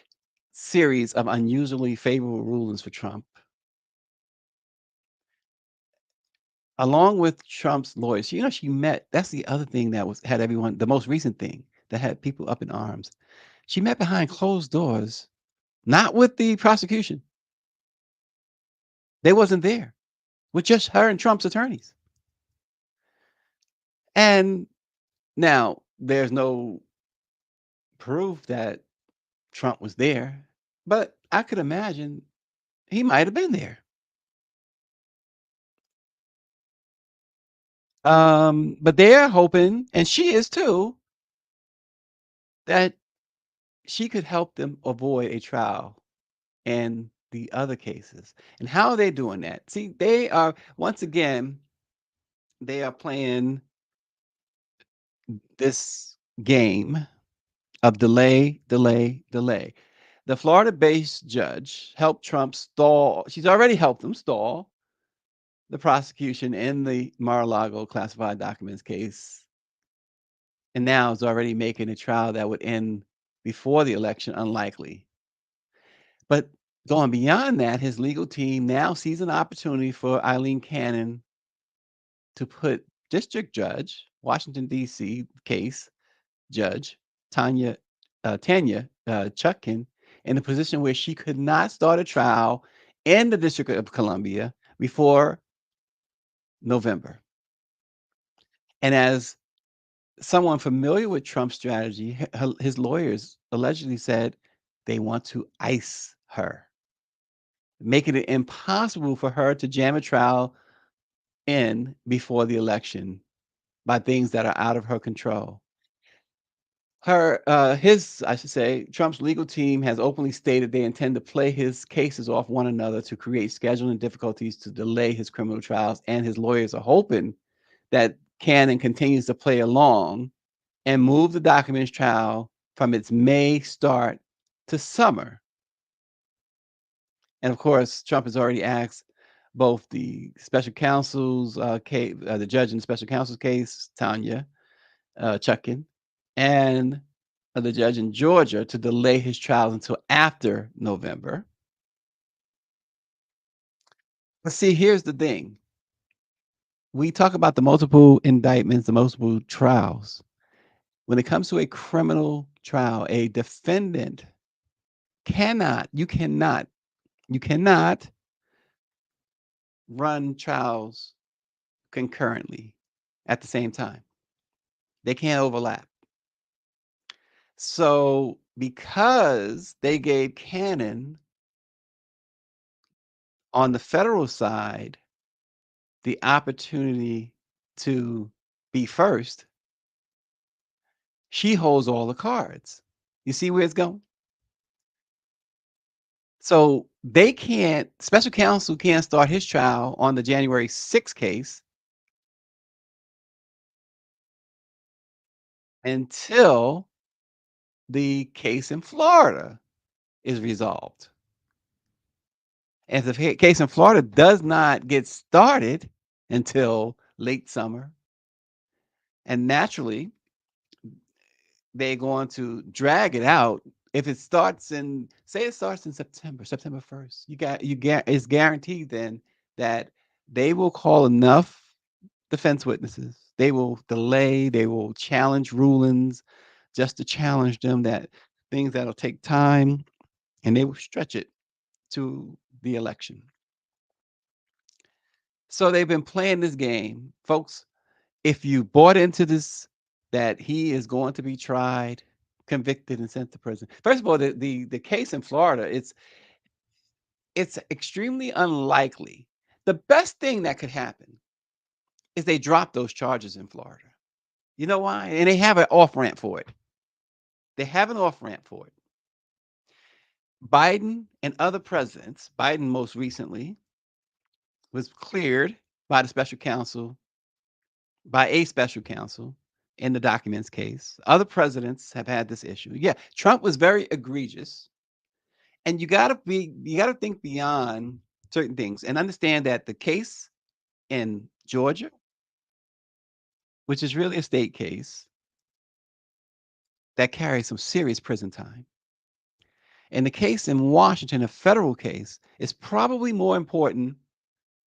C: series of unusually favorable rulings for Trump, along with Trump's lawyers. She met. That's the other thing that had everyone. The most recent thing that had people up in arms. She met behind closed doors, not with the prosecution. They wasn't there, with just her and Trump's attorneys. And now there's no proof that Trump was there, but I could imagine he might have been there. But they're hoping, and she is too, that she could help them avoid a trial and the other cases. And how are they doing that? See, they are, once again, they are playing this game of delay, delay, delay. The Florida-based judge helped Trump stall. She's already helped him stall the prosecution in the Mar-a-Lago classified documents case, and now is already making a trial that would end before the election unlikely. But going beyond that, his legal team now sees an opportunity for Eileen Cannon to put district judge, Washington, D.C. case judge, Tanya Chutkan, in a position where she could not start a trial in the District of Columbia before November. And as someone familiar with Trump's strategy, his lawyers allegedly said they want to ice her, making it impossible for her to jam a trial in before the election by things that are out of her control. I should say, Trump's legal team has openly stated they intend to play his cases off one another to create scheduling difficulties to delay his criminal trials, and his lawyers are hoping that Cannon continues to play along and move the documents trial from its May start to summer. And of course, Trump has already asked both the special counsel's the judge in the special counsel's case, Tanya Chutkan, and the judge in Georgia to delay his trials until after November. But see, here's the thing. We talk about the multiple indictments, the multiple trials. When it comes to a criminal trial, a defendant you cannot run trials concurrently at the same time. They can't overlap. So because they gave Cannon on the federal side the opportunity to be first, she holds all the cards. You see where it's going? So special counsel can't start his trial on the January 6th case until the case in Florida is resolved. And if the case in Florida does not get started until late summer, and naturally they're going to drag it out. If it starts in September 1st, it's guaranteed then that they will call enough defense witnesses. They will delay, they will challenge rulings just to challenge them, that things that'll take time, and they will stretch it to the election. So they've been playing this game. Folks, if you bought into this, that he is going to be tried, convicted, and sent to prison. First of all, the case in Florida, it's extremely unlikely. The best thing that could happen is they drop those charges in Florida. You know why? And they have an off-ramp for it. They have an off-ramp for it. Biden and other presidents, Biden most recently, was cleared by a special counsel in the documents case. Other presidents have had this issue. Yeah, Trump was very egregious. And you gotta think beyond certain things and understand that the case in Georgia, which is really a state case, that carries some serious prison time. And the case in Washington, a federal case, is probably more important.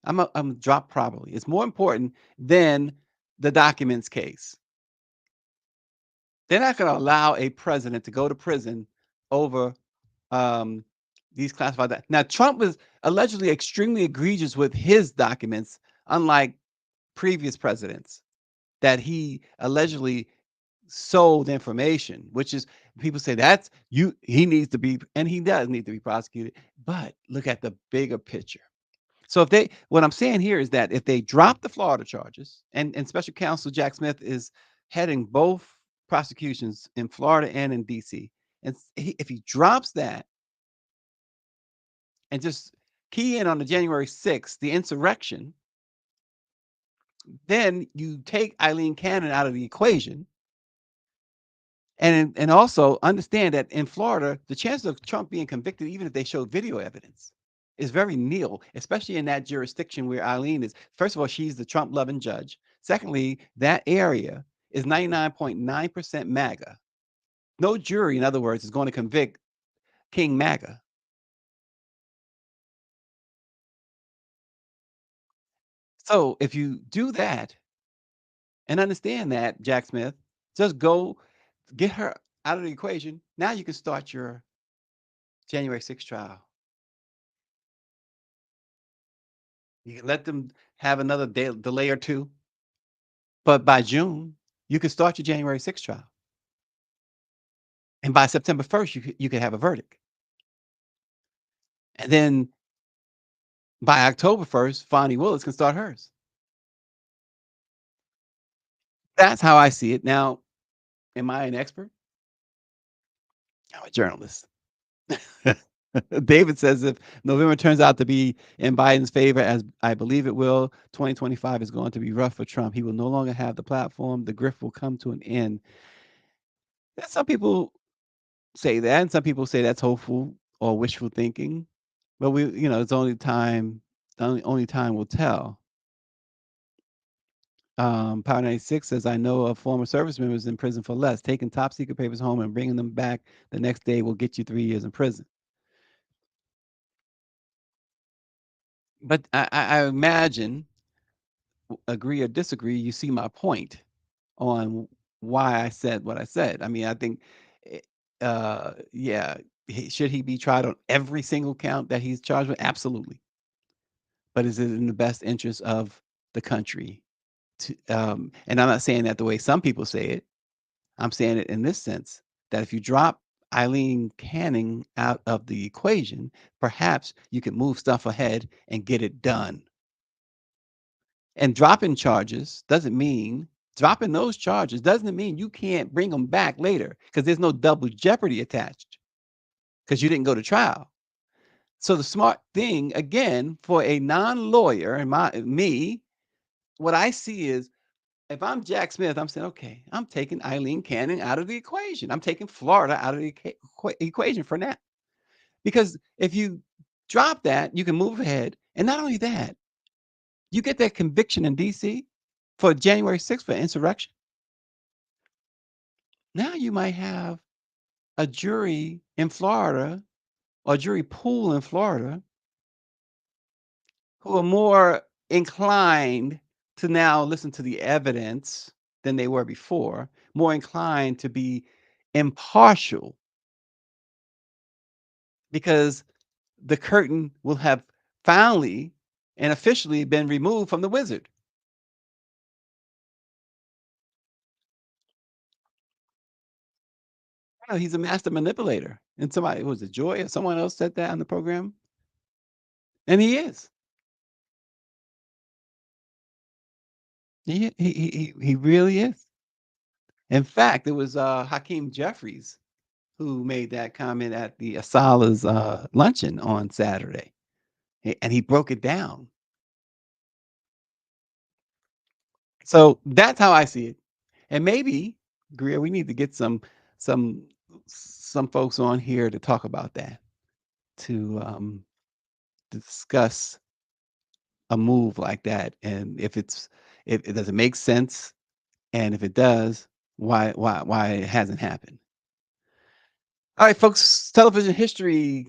C: I'm drop probably. It's more important than the documents case. They're not going to allow a president to go to prison over these classified. Now, Trump was allegedly extremely egregious with his documents, unlike previous presidents that he allegedly sold information, which is people say that's you. He needs to be, and he does need to be prosecuted. But look at the bigger picture. So what I'm saying here is that if they drop the Florida charges, and Special Counsel Jack Smith is heading both prosecutions in Florida and in DC, and if he drops that and just key in on the January 6th, the insurrection, then you take Eileen Cannon out of the equation. And also understand that in Florida, the chances of Trump being convicted, even if they show video evidence, is very nil, especially in that jurisdiction where Eileen is. First of all, she's the Trump-loving judge. Secondly, that area is 99.9% MAGA. No jury, in other words, is going to convict King MAGA. So if you do that and understand that, Jack Smith, just go get her out of the equation. Now you can start your January 6th trial. You can let them have another delay or two. But by June, you can start your January 6th trial. And by September 1st, you could have a verdict. And then by October 1st, Fonnie Willis can start hers. That's how I see it. Now, am I an expert? I'm a journalist. David says if November turns out to be in Biden's favor, as I believe it will, 2025 is going to be rough for Trump. He will no longer have the platform. The grift will come to an end. Some people say that, and some people say that's hopeful or wishful thinking. But it's only time. Only time will tell. Power 96 says, I know of former service members in prison for less. Taking top secret papers home and bringing them back the next day will get you 3 years in prison. But I imagine, agree or disagree, you see my point on why I said what I said. I mean, I think, yeah, should he be tried on every single count that he's charged with? Absolutely. But is it in the best interest of the country? And I'm not saying that the way some people say it. I'm saying it in this sense, that if you drop Eileen Cannon out of the equation, perhaps you can move stuff ahead and get it done. And dropping those charges doesn't mean you can't bring them back later, because there's no double jeopardy attached because you didn't go to trial. So the smart thing, again, for a non-lawyer and me, what I see is, if I'm Jack Smith, I'm saying, okay, I'm taking Eileen Cannon out of the equation. I'm taking Florida out of the equation for now. Because if you drop that, you can move ahead. And not only that, you get that conviction in DC for January 6th for insurrection. Now you might have a jury in Florida, or a jury pool in Florida, who are more inclined to now listen to the evidence than they were before, more inclined to be impartial, because the curtain will have finally and officially been removed from the wizard. He's a master manipulator. And somebody, was it Joy or someone else said that on the program? And he is. He really is. In fact, it was Hakeem Jeffries who made that comment at the Asala's luncheon on Saturday. And he broke it down. So that's how I see it. And maybe, Greer, we need to get some folks on here to talk about that, to discuss a move like that, and if it does it make sense, and if it does, why it hasn't happened. All right, folks, television history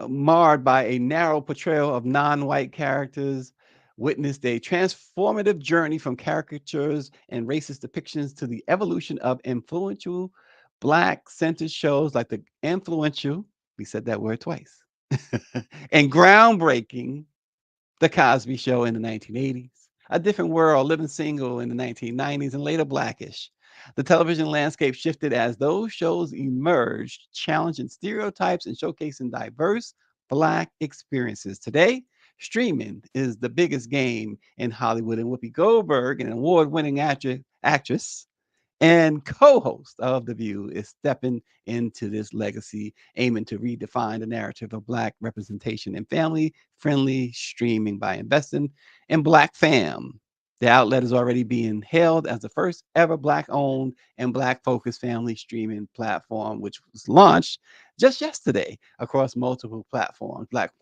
C: marred by a narrow portrayal of non-white characters witnessed a transformative journey from caricatures and racist depictions to the evolution of influential Black-centered shows like the influential, we said that word twice, and groundbreaking The Cosby Show in the 1980s, A Different World, Living Single in the 1990s, and later Blackish. The television landscape shifted as those shows emerged, challenging stereotypes and showcasing diverse Black experiences. Today, streaming is the biggest game in Hollywood, and Whoopi Goldberg, an award-winning actress and co-host of The View, is stepping into this legacy, aiming to redefine the narrative of Black representation and family-friendly streaming by investing in Black Fam. The outlet is already being hailed as the first ever Black-owned and Black-focused family streaming platform, which was launched just yesterday across multiple platforms. Black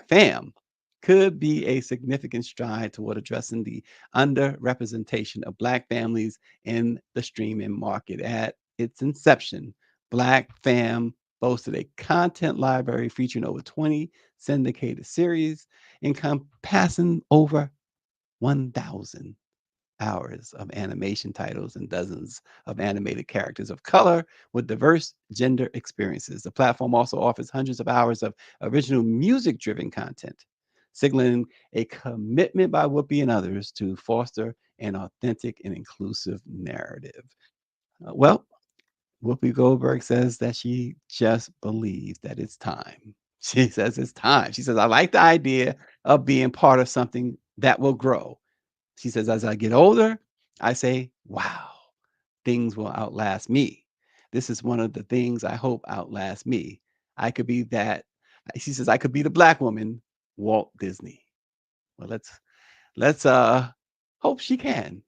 C: Fam could be a significant stride toward addressing the underrepresentation of Black families in the streaming market. At its inception, Black Fam boasted a content library featuring over 20 syndicated series, encompassing over 1,000 hours of animation titles and dozens of animated characters of color with diverse gender experiences. The platform also offers hundreds of hours of original music-driven content, signaling a commitment by Whoopi and others to foster an authentic and inclusive narrative. Well, Whoopi Goldberg says that she just believes that it's time. She says it's time. She says, I like the idea of being part of something that will grow. She says, as I get older, I say, wow, things will outlast me. This is one of the things I hope outlast me. I could be that. She says, I could be the Black woman, Walt Disney. Well, let's hope she can.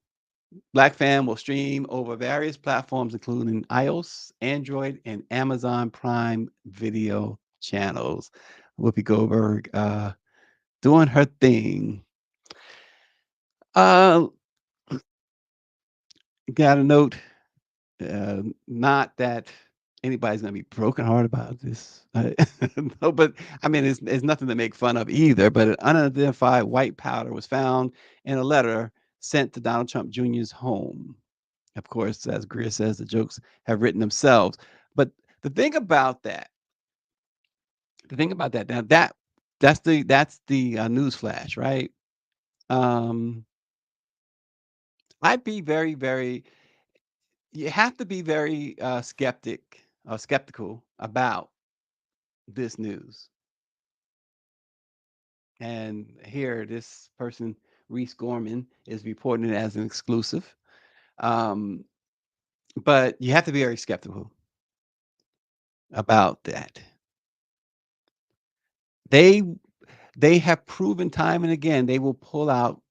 C: Black Fam will stream over various platforms, including iOS, Android, and Amazon Prime Video channels. Whoopi Goldberg doing her thing. Got a note. Not that anybody's gonna be brokenhearted about this. No, but I mean, it's nothing to make fun of either. But an unidentified white powder was found in a letter sent to Donald Trump Jr.'s home. Of course, as Greer says, the jokes have written themselves. But the thing about that, now that's the news flash, right? I'd be very, very. You have to be very skeptical about this news. And here, this person, Reese Gorman, is reporting it as an exclusive. But you have to be very skeptical about that. They have proven time and again they will pull out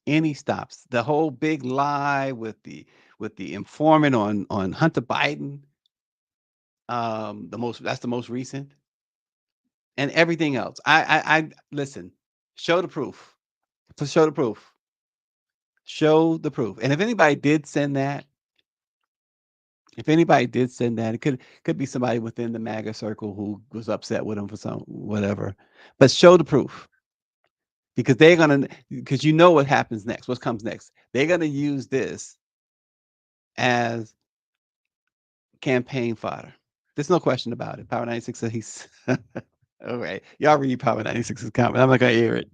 C: any stops. The whole big lie with the informant on Hunter Biden, that's the most recent, and everything else. I listen. Show the proof. Show the proof. Show the proof. And if anybody did send that, it could be somebody within the MAGA circle who was upset with him for some whatever. But show the proof. Because you know what happens next. What comes next? They're gonna use this as campaign fodder. There's no question about it. Power 96 said he's all right. Y'all read Power 96's comment. I'm not gonna hear it.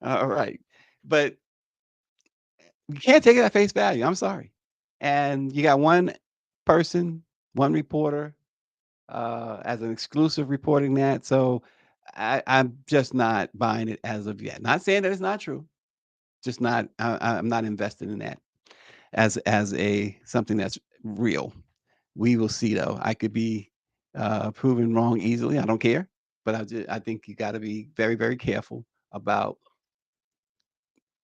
C: All right. But you can't take it at face value. I'm sorry. And you got one person, one reporter, as an exclusive reporting that. So I'm just not buying it as of yet. Not saying that it's not true. Just not. I'm not invested in that as a something that's real. We will see though. I could be proven wrong easily. I don't care. But I think you got to be very, very careful about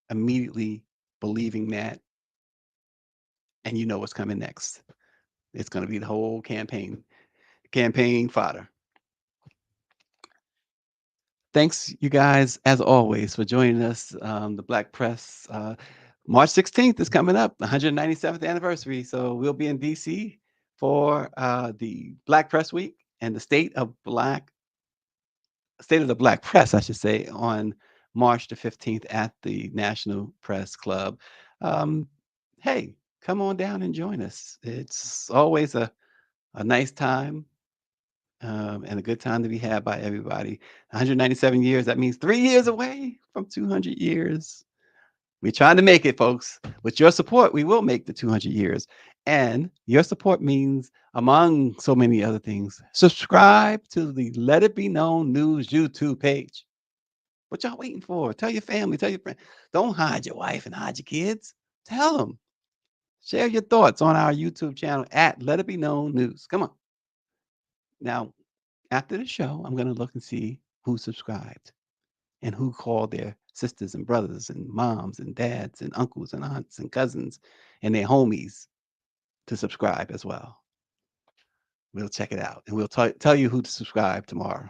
C: immediately believing that, and you know what's coming next. It's going to be the whole campaign fodder. Thanks, you guys, as always, for joining us. The Black Press, March 16th is coming up, the 197th anniversary. So we'll be in DC for the Black Press Week and the State of the Black Press, I should say, on March the 15th at the National Press Club. Hey, come on down and join us. It's always a nice time. And a good time to be had by everybody. 197 years, that means 3 years away from 200 years. We're trying to make it, folks. With your support, we will make the 200 years. And your support means, among so many other things, subscribe to the Let It Be Known News YouTube page. What y'all waiting for? Tell your family, tell your friends. Don't hide your wife and hide your kids. Tell them. Share your thoughts on our YouTube channel at Let It Be Known News. Come on. Now, after the show, I'm going to look and see who subscribed and who called their sisters and brothers and moms and dads and uncles and aunts and cousins and their homies to subscribe as well. We'll check it out, and we'll tell you who to subscribe tomorrow.